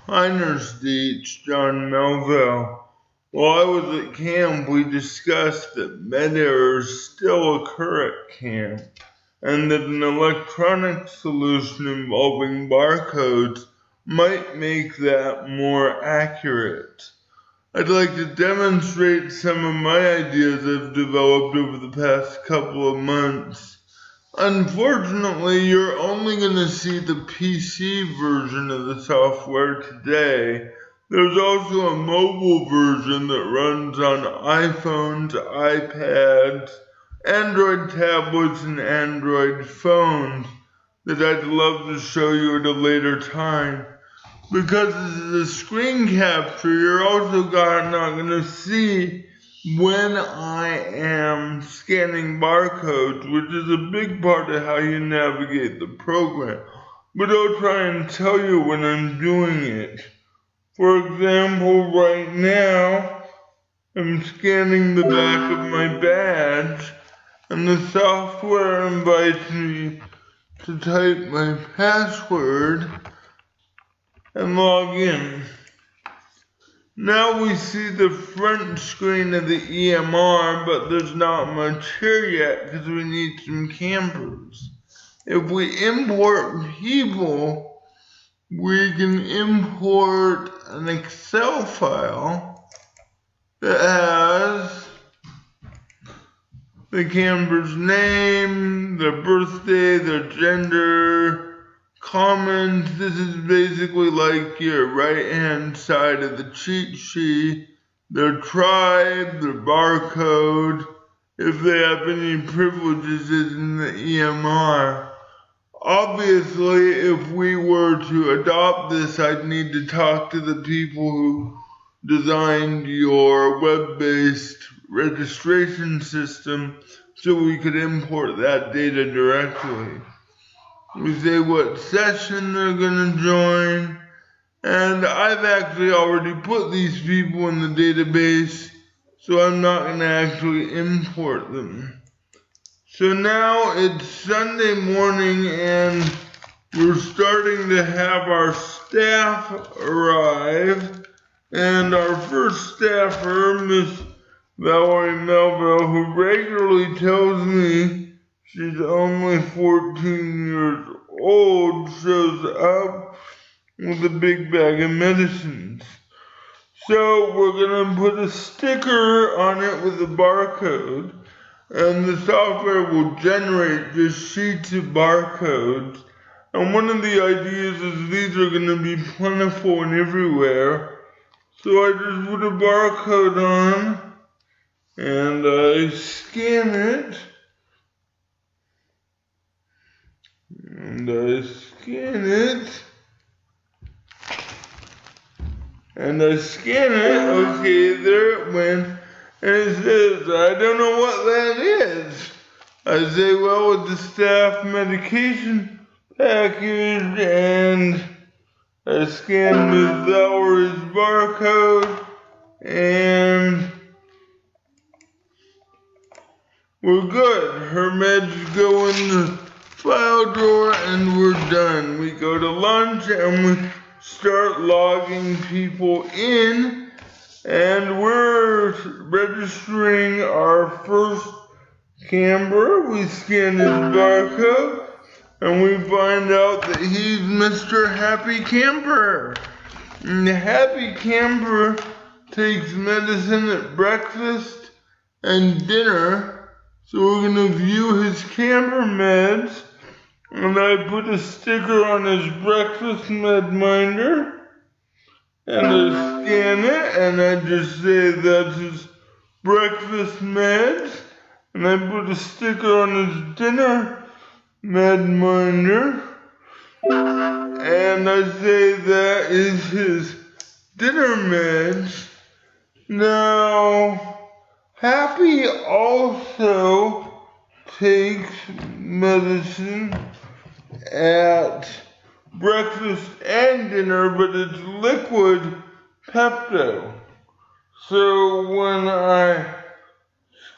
Hi, Nurse D, it's John Melville. While I was at camp, we discussed that med errors still occur at camp, and that an electronic solution involving barcodes might make that more accurate. I'd like to demonstrate some of my ideas I've developed over the past couple of months. Unfortunately, you're only going to see the PC version of the software today. There's also a mobile version that runs on iPhones, iPads, Android tablets, and Android phones that I'd love to show you at a later time. Because this is a screen capture, you're also not going to see when I am scanning barcodes, which is a big part of how you navigate the program. But I'll try and tell you when I'm doing it. For example, right now, I'm scanning the back of my badge, and the software invites me to type my password and log in. Now we see the front screen of the EMR, but there's not much here yet because we need some campers. If we import people, we can import an Excel file that has the camper's name, their birthday, their gender, comments. This is basically like your right-hand side of the cheat sheet, their tribe, their barcode, if they have any privileges in the EMR. Obviously, if we were to adopt this, I'd need to talk to the people who designed your web-based registration system so we could import that data directly. We say what session they're going to join, and I've actually already put these people in the database, so I'm not going to actually import them. So now it's Sunday morning, and we're starting to have our staff arrive, and our first staffer, Miss Valerie Melville, who regularly tells me she's only 14 years old, shows up with a big bag of medicines. So we're going to put a sticker on it with a barcode, and the software will generate just sheets of barcodes. And one of the ideas is these are going to be plentiful and everywhere. So I just put a barcode on, and I scan it. And I scan it. And I scan it. Okay, there it went. And it says, I don't know what that is. I say, well, it's a staff medication package. And I scan Ms. Valerie's barcode. And we're good. Her meds go in the file drawer and we're done. We go to lunch and we start logging people in, and we're registering our first camper. We scan his barcode and we find out that he's Mr. Happy Camper. And the Happy Camper takes medicine at breakfast and dinner, so we're going to view his camper meds. And I put a sticker on his breakfast med minder, and I scan it, and I just say that's his breakfast meds, and I put a sticker on his dinner med minder, and I say that is his dinner meds. Now, Happy also takes medicine at breakfast and dinner, but it's liquid Pepto. So when I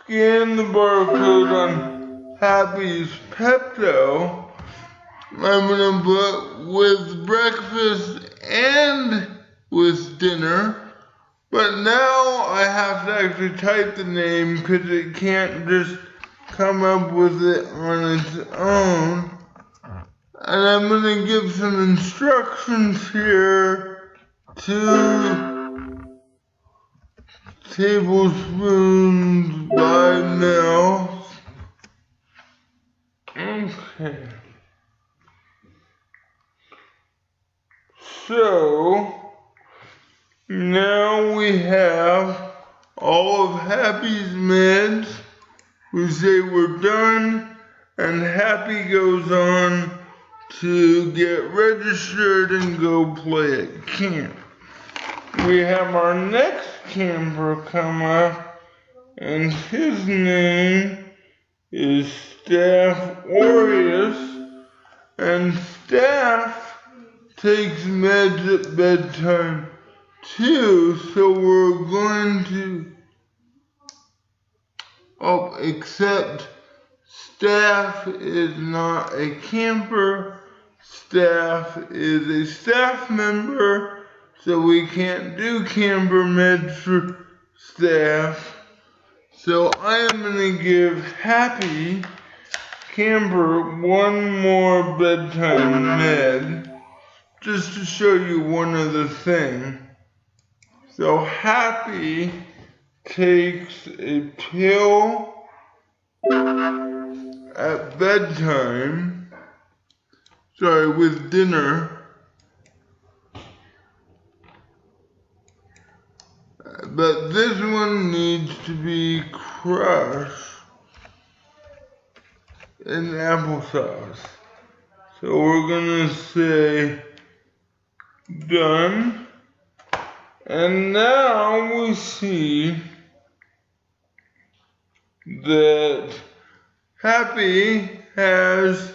scan the barcode on Happy's Pepto, I'm gonna put with breakfast and with dinner. But now I have to actually type the name because it can't just come up with it on its own. And I'm going to give some instructions here. 2 tablespoons by mouth. Okay. So now we have all of Happy's meds. We say we're done, and Happy goes on to get registered and go play at camp. We have our next camper come up, and his name is Staff Aureus, and Staff takes meds at bedtime too, so we're going to, except Staff is not a camper. Staff is a staff member, so we can't do camper meds for Staff. So I am going to give Happy Camper one more bedtime med, just to show you one other thing. So Happy takes a pill at bedtime, with dinner, but this one needs to be crushed in applesauce. So we're gonna say done, and now we see that Happy has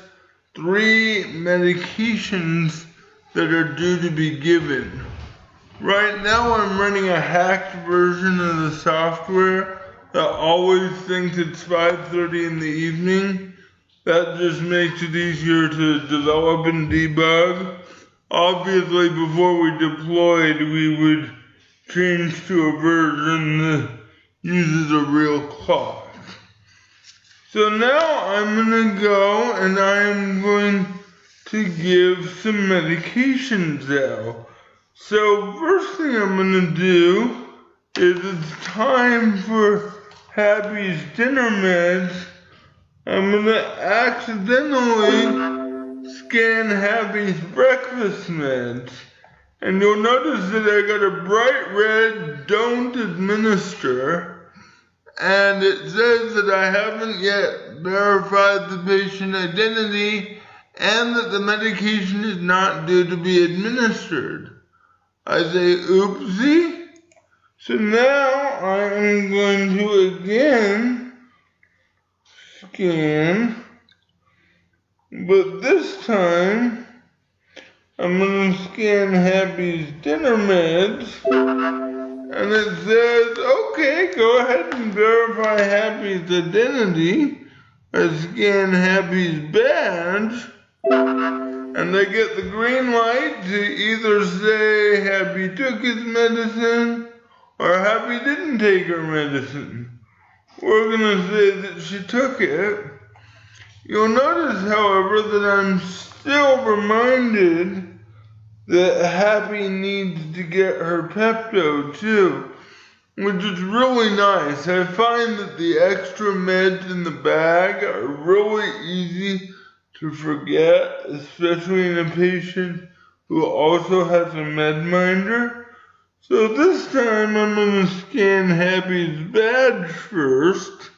3 medications that are due to be given. Right now I'm running a hacked version of the software that always thinks it's 5:30 in the evening. That just makes it easier to develop and debug. Obviously before we deployed we would change to a version that uses a real clock. So now I'm going to go and I'm going to give some medications out. So first thing I'm going to do is it's time for Happy's dinner meds. I'm going to accidentally scan Happy's breakfast meds. And you'll notice that I got a bright red don't administer. And it says that I haven't yet verified the patient identity and that the medication is not due to be administered. I say oopsie. So now I am going to again scan, but this time I'm going to scan Happy's dinner meds. And it says, okay, go ahead and verify Happy's identity. I scan Happy's badge, and I get the green light to either say Happy took his medicine or Happy didn't take her medicine. We're going to say that she took it. You'll notice, however, that I'm still reminded that Happy needs to get her Pepto too, which is really nice. I find that the extra meds in the bag are really easy to forget, especially in a patient who also has a med minder. So this time I'm going to scan Happy's badge first,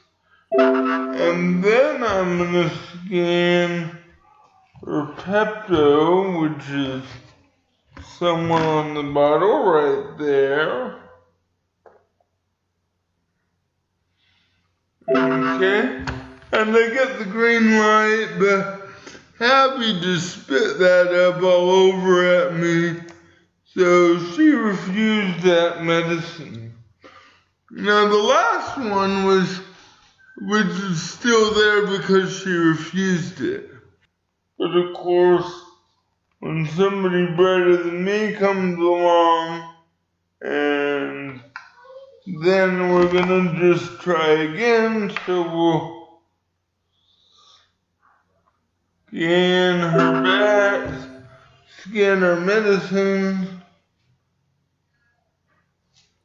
and then I'm going to scan her Pepto, which is somewhere on the bottle right there. Okay, and I get the green light, but Happy just spit that up all over at me, so she refused that medicine. Now the last one which is still there because she refused it. But of course, when somebody brighter than me comes along, and then we're gonna just try again. So we'll scan her back, scan her medicine,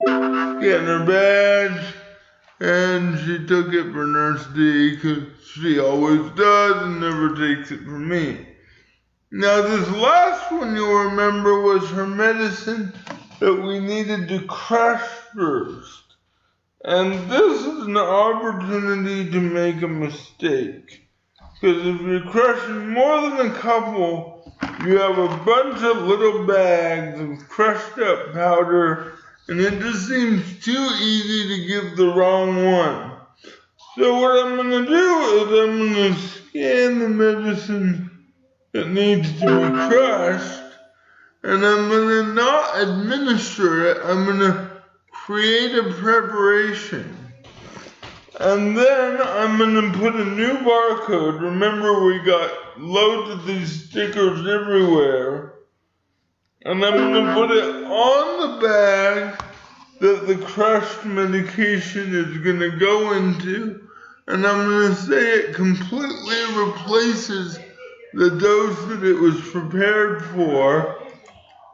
scan her badge, and she took it for Nurse D because she always does and never takes it from me. Now this last one you'll remember was her medicine that we needed to crush first. And this is an opportunity to make a mistake. Because if you're crushing more than a couple, you have a bunch of little bags of crushed up powder, and it just seems too easy to give the wrong one. So what I'm going to do is I'm going to scan the medicine that needs to be crushed, and I'm going to not administer it. I'm going to create a preparation. And then I'm going to put a new barcode. Remember, we got loads of these stickers everywhere. And I'm going to put it on the bag that the crushed medication is going to go into. And I'm going to say it completely replaces the dose that it was prepared for.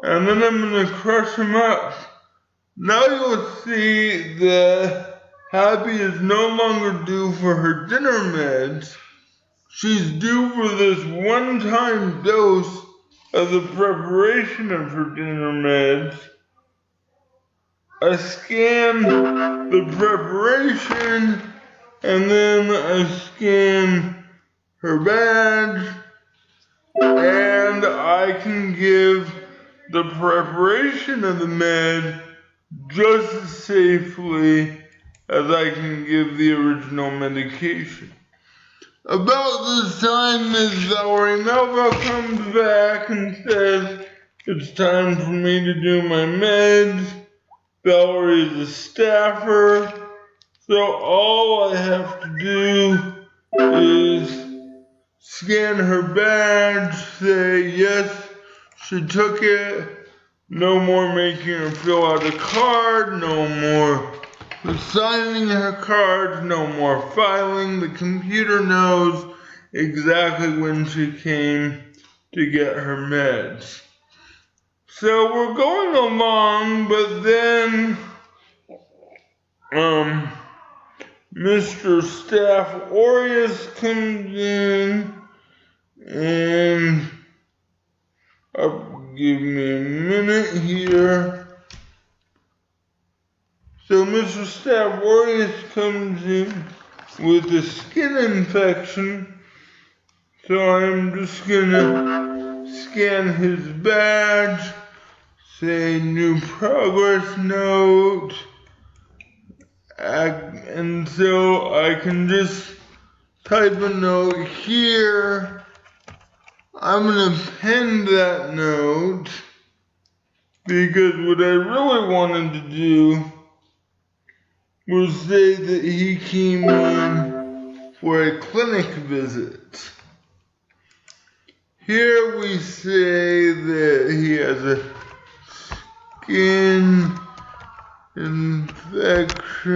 And then I'm going to crush them up. Now you'll see that Happy is no longer due for her dinner meds. She's due for this one-time dose of the preparation of her dinner meds. I scan the preparation, and then I scan her badge, and I can give the preparation of the med just as safely as I can give the original medication. About this time, Ms. Valerie Melville comes back and says, it's time for me to do my meds. Valerie is a staffer, so all I have to do is scan her badge, say yes, she took it, no more making her fill out a card, no more signing her cards, no more filing. The computer knows exactly when she came to get her meds. So we're going along, but then Mr. Staff Aureus comes in, and give me a minute here. So Mr. Staff Aureus comes in with a skin infection, so I'm just gonna scan his badge, say new progress note, and so I can just type a note here. I'm gonna pen that note, because what I really wanted to do was say that he came in for a clinic visit. Here we say that he has a skin infection.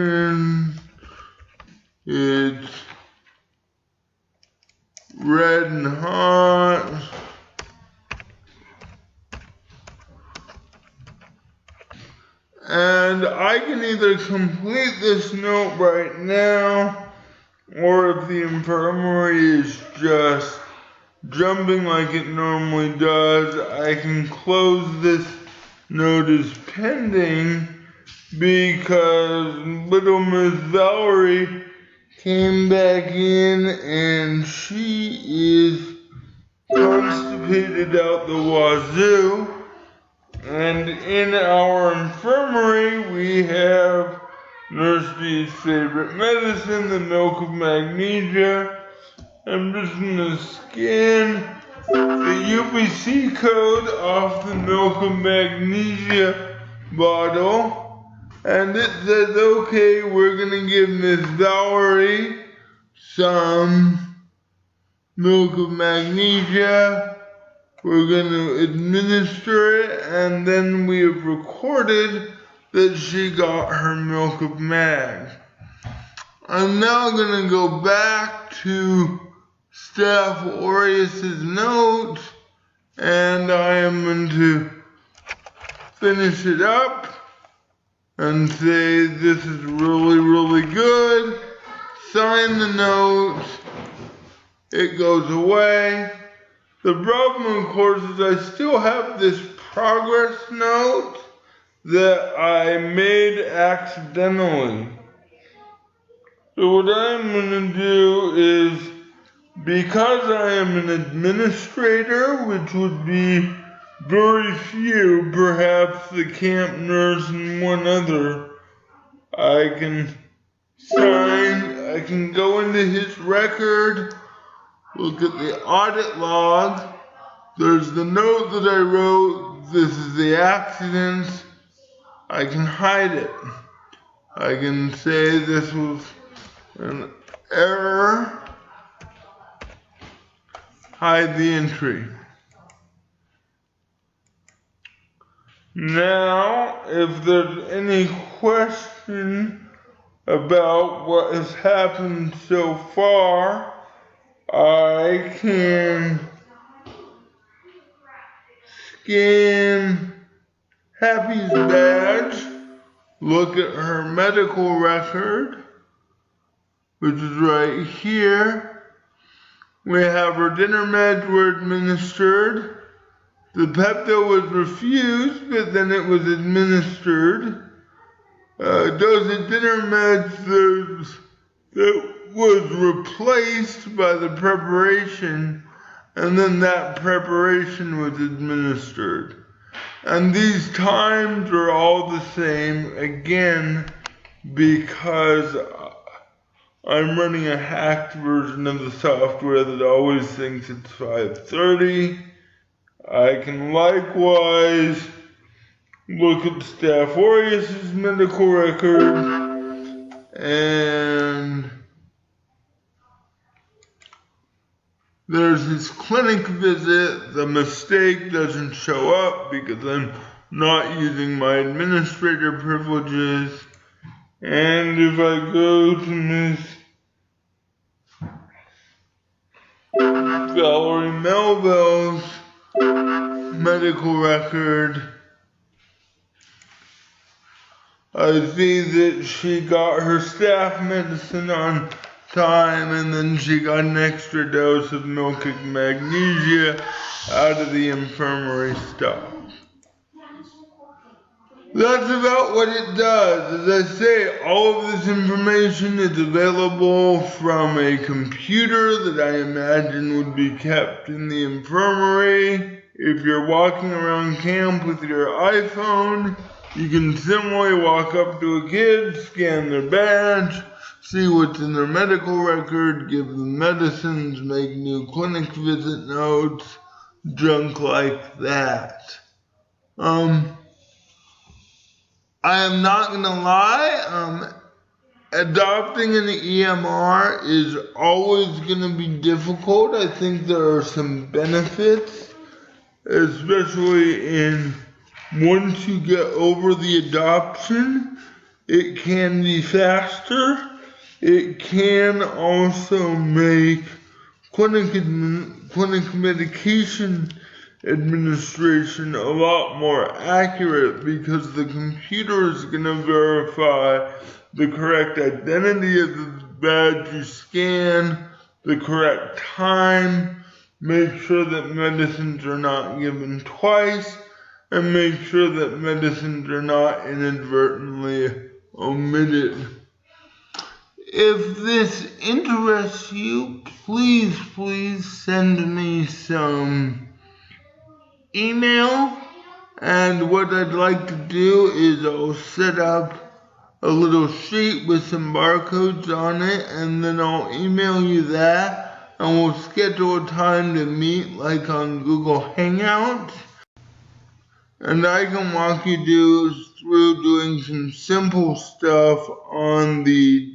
It's red and hot. And I can either complete this note right now, or if the infirmary is just jumping like it normally does, I can close this note as pending, because little Miss Valerie came back in and she is constipated out the wazoo. And in our infirmary, we have Nurse D's favorite medicine, the milk of magnesia. I'm just going to scan the UPC code off the milk of magnesia bottle. And it says, okay, we're going to give Miss Valerie some milk of magnesia. we're going to administer it, and then we have recorded that she got her milk of mag. I'm now going to go back to Staff Aureus's notes, and I am going to finish it up and say this is really, really good. Sign the notes. It goes away. The problem, of course, is I still have this progress note that I made accidentally. So what I'm going to do is, because I am an administrator, which would be very few, perhaps the camp nurse and one other, I can go into his record, look at the audit log. There's the note that I wrote. This is the accident. I can hide it. I can say this was an error. Hide the entry. Now, if there's any question about what has happened so far, I can scan Happy's badge, look at her medical record, which is right here. We have her dinner meds were administered. The Pepto was refused, but then it was administered. Dose of dinner meds that was replaced by the preparation, and then that preparation was administered. And these times are all the same, again, because I'm running a hacked version of the software that always thinks it's 5:30. I can likewise look at Staff Aureus's medical record, and there's his clinic visit. The mistake doesn't show up because I'm not using my administrator privileges. And if I go to Miss Valerie Melville's medical record, I see that she got her staff medicine on time, and then she got an extra dose of milk of magnesia out of the infirmary stock. That's about what it does. As I say, all of this information is available from a computer that I imagine would be kept in the infirmary. If you're walking around camp with your iPhone, you can simply walk up to a kid, scan their badge, see what's in their medical record, give them medicines, make new clinic visit notes, junk like that. I am not gonna lie, adopting an EMR is always gonna be difficult. I think there are some benefits, especially in once you get over the adoption, it can be faster. It can also make clinic medication administration a lot more accurate, because the computer is going to verify the correct identity of the badge you scan, the correct time, make sure that medicines are not given twice, and make sure that medicines are not inadvertently omitted. If this interests you, please send me some email, and what I'd like to do is I'll set up a little sheet with some barcodes on it, and then I'll email you that, and we'll schedule a time to meet, like on Google Hangouts, and I can walk you through doing some simple stuff on the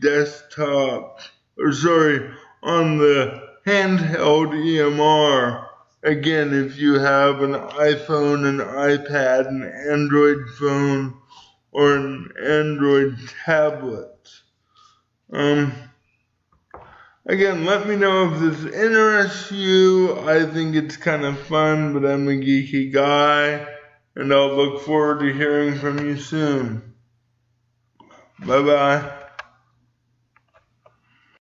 on the handheld EMR Again, if you have an iPhone, an iPad, an Android phone, or an Android tablet. Again, let me know if this interests you. I think it's kind of fun, but I'm a geeky guy, and I'll look forward to hearing from you soon. Bye-bye.